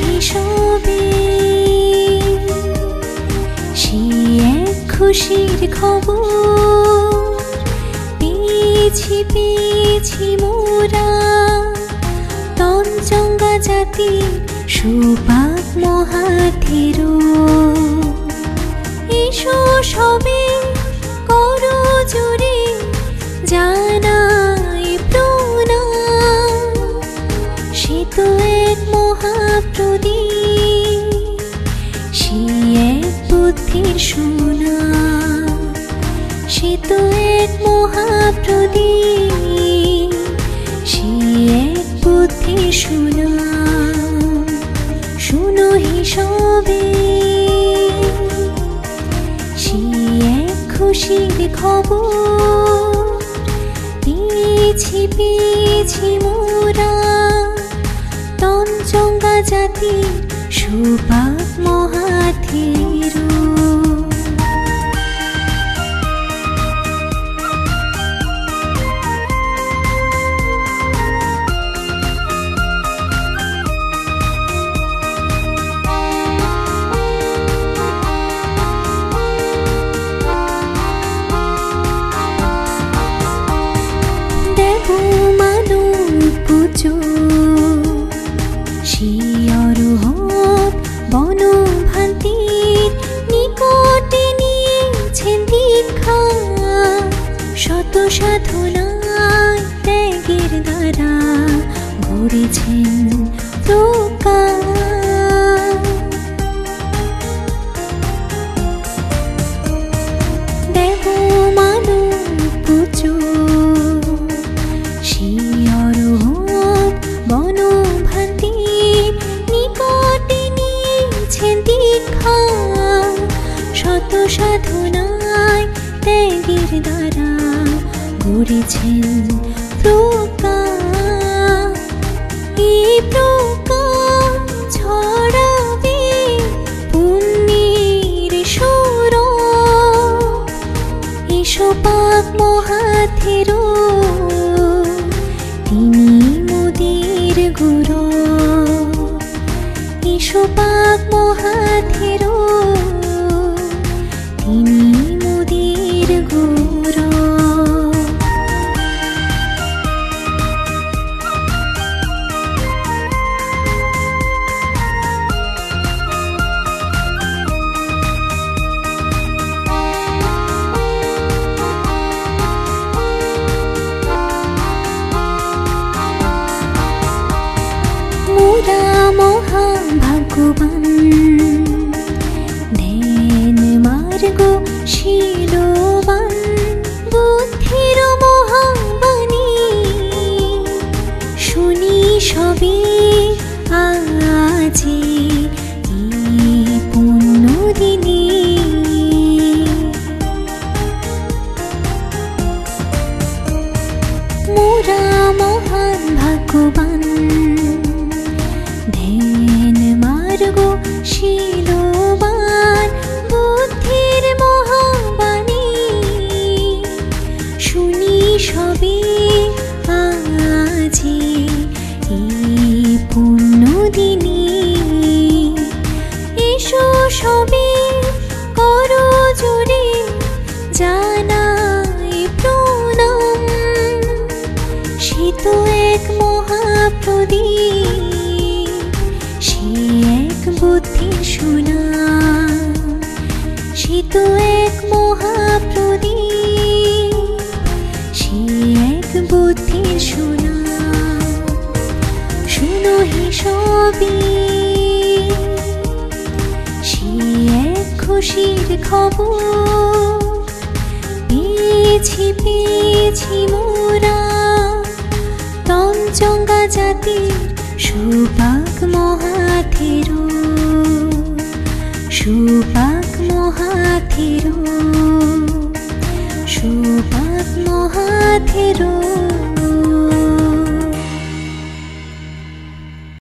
হিসবে সে এক খুশির খবর পেয়েছি পেয়েছি মোরা তঞ্চঙ্গা জাতি সুপাক মহাথেরো। এসো সবে করো জোরে জানাই প্রণাম, সে তো এক মহাপ্রদীপ, সে এক বুদ্ধির সোনা, সে তো এক মহাপ্রদীপ, সে এক বুদ্ধির সোনা। শুনো হিসবে সে এক খুশির খবর পেয়েছি পেয়েছি মোরা তঞ্চঙ্গা জাতির সুপাক মহাথেরো। শত সাধনায় ত্যাগের দ্বারা গড়েছেন প্রকার। দেব মানব পুজো শিয়রহত বনভান্তির নিকটে নিয়েছেন দীক্ষা। শত সাধনায় ত্যাগের দ্বারা গড়েছেন প্রকার। এই প্রকার ছড়াবে পুণ্যের সৌরভ। এসো পাক মহাথেরো, তিনি মোদের গুরু। এসো পাক মহাথেরো, তিনি মোদের গুরু। মোরা মহাভাগ্যবান, ধ্যান মার্গ শীলবান, বুদ্ধির মহাবাণী শুনি সবে আজি এই পুণ্য দিনে। মোরা মহান ভাগ্যবান, ধ্যান মার্গ শীলবান, বুদ্ধির মহাবাণী শুনি সবে আজি এই পুণ্য দিনে। এসো সবে করো জোরে জানাই প্রণাম, সে তো এক মহাপ্রদীপ, সে এক বুদ্ধির সোনা, সে তো এক মহাপ্রদীপ, সে এক বুদ্ধির সোনা। শুনো হিসবে সে এক খুশির খবর পেয়েছি পেয়েছি মোরা তঞ্চঙ্গা জাতির সুপাক মহাথেরো। সুপাক মহাথেরো, সুপাক মহাথেরো।